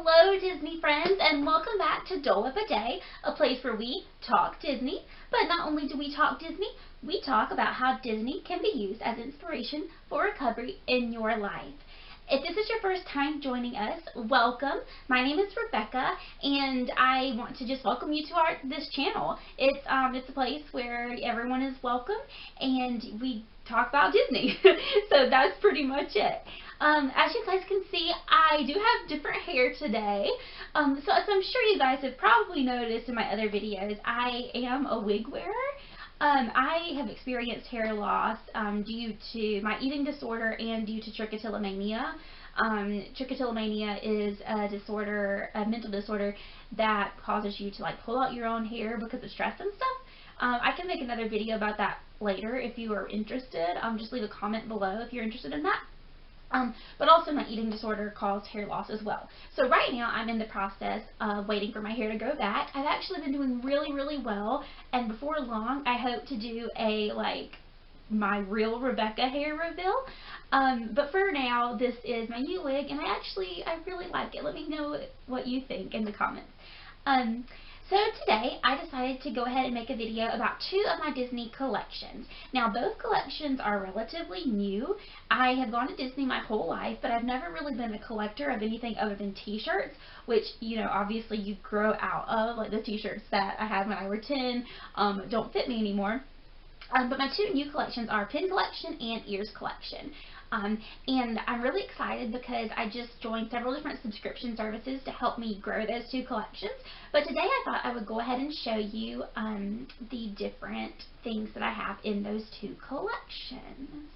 Hello Disney friends, and welcome back to Dole of a Day, a place where we talk Disney. But not only do we talk Disney, we talk about how Disney can be used as inspiration for recovery in your life. If this is your first time joining us, welcome. My name is Rebecca, and I want to just welcome you to this channel. It's a place where everyone is welcome, and we talk about Disney. So that's pretty much it. As you guys can see, I do have different hair today. So as I'm sure you guys have probably noticed in my other videos, I am a wig wearer. I have experienced hair loss due to my eating disorder and due to trichotillomania. Trichotillomania is a disorder, a mental disorder that causes you to like pull out your own hair because of stress and stuff. I can make another video about that later if you are interested. Just leave a comment below if you're interested in that. But also my eating disorder caused hair loss as well. So right now I'm in the process of waiting for my hair to grow back. I've actually been doing really well, and before long I hope to do a my real Rebecca hair reveal. But for now, this is my new wig, and I really like it. Let me know what you think in the comments. So today I decided to go ahead and make a video about two of my Disney collections. Now both collections are relatively new. I have gone to Disney my whole life, but I've never really been a collector of anything other than t-shirts, which, you know, obviously you grow out of. Like the t-shirts that I had when I was 10 don't fit me anymore. But my two new collections are pin collection and ears collection. And I'm really excited because I just joined several different subscription services to help me grow those two collections. But today I thought I would go ahead and show you the different things that I have in those two collections.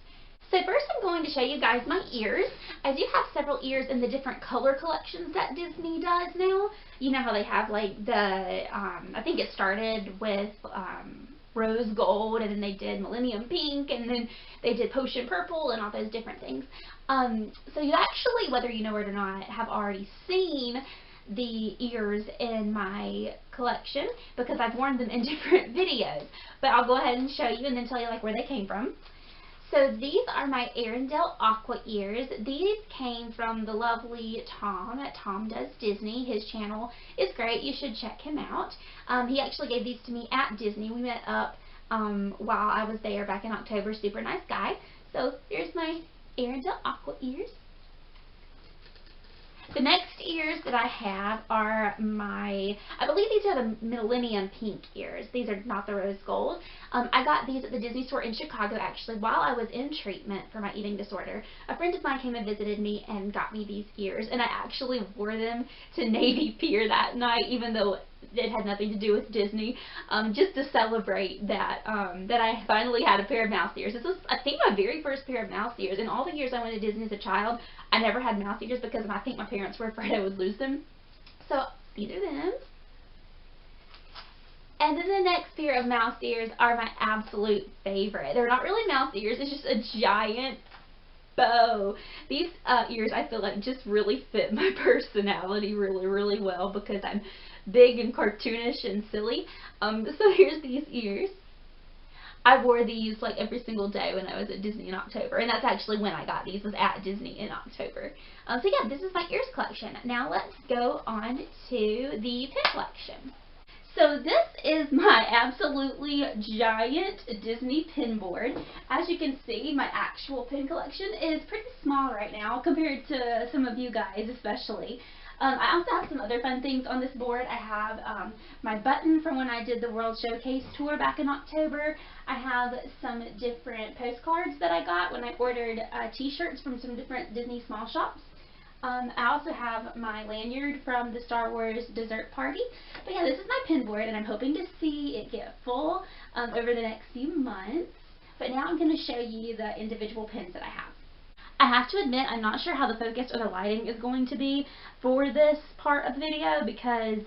So first I'm going to show you guys my ears. I do have several ears in the different color collections that Disney does now. You know how they have like the, I think it started with rose gold, and then they did millennium pink, and then they did potion purple and all those different things. So you actually, whether you know it or not, have already seen the ears in my collection because I've worn them in different videos. But I'll go ahead and show you and then tell you like where they came from. So these are my Arendelle Aqua ears. These came from the lovely Tom at Tom Does Disney. His channel is great. You should check him out. He actually gave these to me at Disney. We met up while I was there back in October. Super nice guy. So here's my Arendelle Aqua ears. The next ears that I have are my, I believe these are the Millennium Pink ears. These are not the rose gold. I got these at the Disney store in Chicago actually while I was in treatment for my eating disorder. A friend of mine came and visited me and got me these ears, and I actually wore them to Navy Pier that night, even though it had nothing to do with Disney, just to celebrate that that I finally had a pair of mouse ears. This was, I think, my very first pair of mouse ears. In all the years I went to Disney as a child, I never had mouse ears because I think my parents were afraid I would lose them. So these are them. And then the next pair of mouse ears are my absolute favorite. They're not really mouse ears, it's just a giant bow. These ears I feel like just really fit my personality really well because I'm big and cartoonish and silly. So here's these ears. I wore these like every single day when I was at Disney in October, and that's actually when I got these, was at Disney in October. So yeah, this is my ears collection. Now let's go on to the pin collection. So this is my absolutely giant Disney pin board. As you can see, my actual pin collection is pretty small right now compared to some of you guys especially. I also have some other fun things on this board. I have my button from when I did the World Showcase tour back in October. I have some different postcards that I got when I ordered t-shirts from some different Disney small shops. I also have my lanyard from the Star Wars dessert party. But yeah, this is my pin board, and I'm hoping to see it get full over the next few months. But now I'm going to show you the individual pins that I have. I have to admit, I'm not sure how the focus or the lighting is going to be for this part of the video because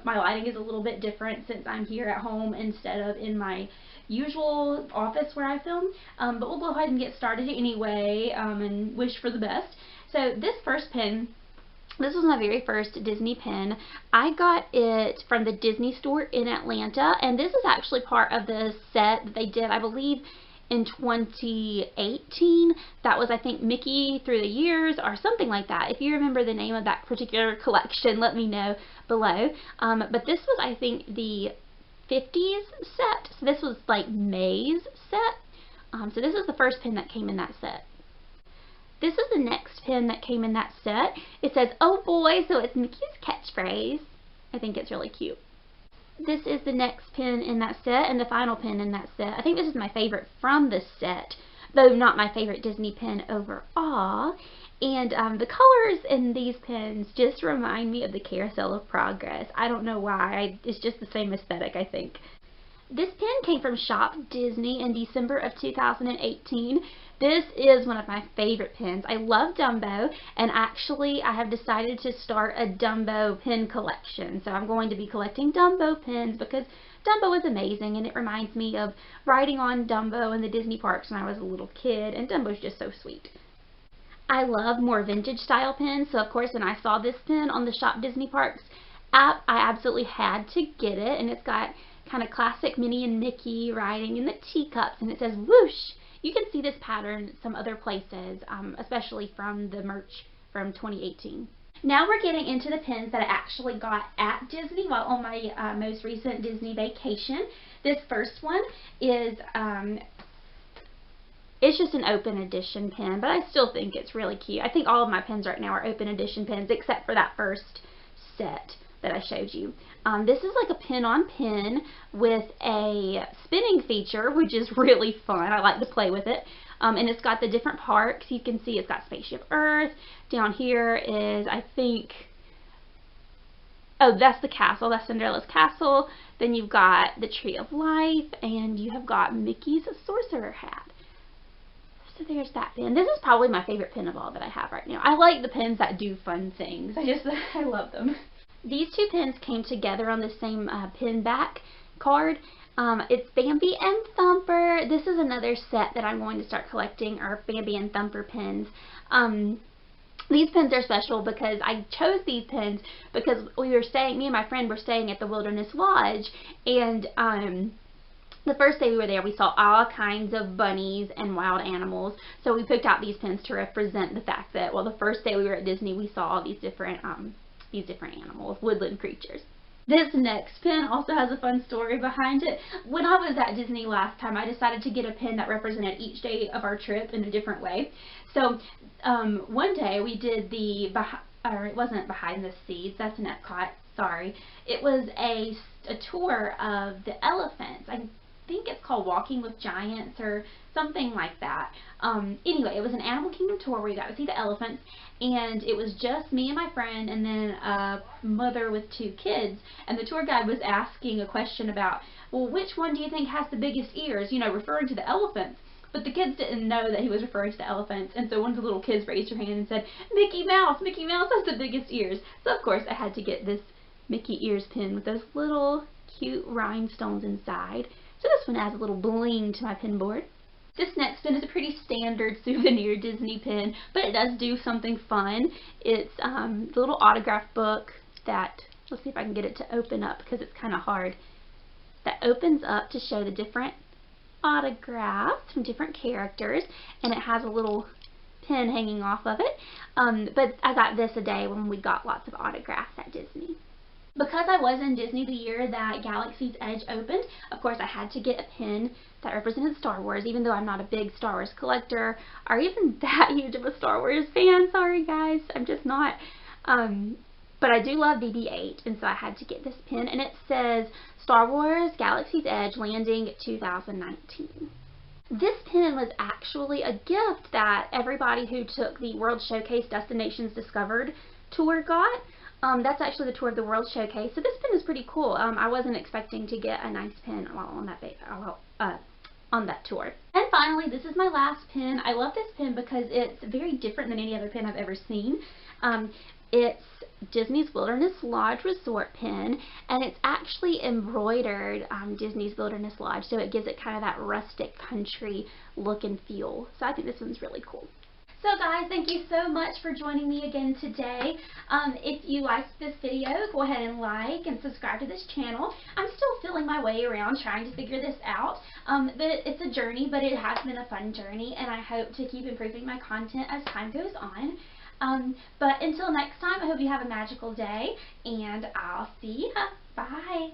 my lighting is a little bit different since I'm here at home instead of in my usual office where I film. But we'll go ahead and get started anyway and wish for the best. So this first pin, this was my very first Disney pin. I got it from the Disney store in Atlanta, and this is actually part of the set that they did, I believe, in 2018. That was, I think, Mickey Through the Years or something like that. If you remember the name of that particular collection, let me know below. But this was, I think, the 50s set. So this was like May's set. So this is the first pin that came in that set. This is the next pin that came in that set. It says, "Oh boy," so it's Mickey's catchphrase. I think it's really cute. This is the next pin in that set and the final pin in that set. I think this is my favorite from this set, though not my favorite Disney pin overall. And the colors in these pins just remind me of the Carousel of Progress. I don't know why. It's just the same aesthetic, I think. This pin came from Shop Disney in December of 2018. This is one of my favorite pins. I love Dumbo, and actually I have decided to start a Dumbo pin collection. So I'm going to be collecting Dumbo pins because Dumbo is amazing, and it reminds me of riding on Dumbo in the Disney parks when I was a little kid, and Dumbo's just so sweet. I love more vintage style pins, so of course when I saw this pin on the Shop Disney Parks app, I absolutely had to get it, and it's got kind of classic Minnie and Mickey riding in the teacups, and it says whoosh. You can see this pattern some other places, especially from the merch from 2018. Now we're getting into the pins that I actually got at Disney while on my most recent Disney vacation. This first one is, it's just an open edition pin, but I still think it's really cute. I think all of my pins right now are open edition pins except for that first set that I showed you. This is like a pin on pin with a spinning feature, which is really fun. I like to play with it. And it's got the different parks. You can see it's got Spaceship Earth. Down here is, I think, oh, that's the castle. That's Cinderella's castle. Then you've got the Tree of Life, and you have got Mickey's sorcerer hat. So there's that pin. This is probably my favorite pin of all that I have right now. I like the pins that do fun things. I love them. These two pins came together on the same pin back card. It's Bambi and Thumper. This is another set that I'm going to start collecting, are Bambi and Thumper pins. These pins are special because I chose these pins because me and my friend were staying at the Wilderness Lodge, and the first day we were there, we saw all kinds of bunnies and wild animals. So we picked out these pins to represent the fact that, well, the first day we were at Disney, we saw all these different animals, woodland creatures. This next pin also has a fun story behind it. When I was at Disney last time, I decided to get a pin that represented each day of our trip in a different way. So one day we did it wasn't Behind the Seas, that's in Epcot, sorry. It was a tour of the elephants. I think it's called Walking with Giants or something like that. Anyway, it was an Animal Kingdom tour where you got to see the elephants, and it was just me and my friend and then a mother with two kids, and the tour guide was asking a question about, well, which one do you think has the biggest ears, you know, referring to the elephants. But the kids didn't know that he was referring to the elephants, and so one of the little kids raised her hand and said, Mickey Mouse has the biggest ears. So of course I had to get this Mickey ears pin with those little cute rhinestones inside. So this one adds a little bling to my pin board. This next pin is a pretty standard souvenir Disney pin, but it does do something fun. It's the little autograph book that, let's see if I can get it to open up because it's kind of hard, that opens up to show the different autographs from different characters, and it has a little pin hanging off of it. But I got this a day when we got lots of autographs at Disney. Because I was in Disney the year that Galaxy's Edge opened, of course I had to get a pin that represented Star Wars, even though I'm not a big Star Wars collector or even that huge of a Star Wars fan. Sorry guys, I'm just not. But I do love BB-8, and so I had to get this pin, and it says Star Wars Galaxy's Edge Landing 2019. This pin was actually a gift that everybody who took the World Showcase Destinations Discovered tour got. That's actually the tour of the World Showcase, so this pin is pretty cool. I wasn't expecting to get a nice pin while on that tour. And finally, this is my last pin. I love this pin because it's very different than any other pin I've ever seen. It's Disney's Wilderness Lodge Resort pin, and it's actually embroidered Disney's Wilderness Lodge, so it gives it kind of that rustic country look and feel. So I think this one's really cool. So guys, thank you so much for joining me again today. If you liked this video, go ahead and like and subscribe to this channel. I'm still feeling my way around trying to figure this out. It's a journey, but it has been a fun journey, and I hope to keep improving my content as time goes on. But until next time, I hope you have a magical day, and I'll see ya. Bye.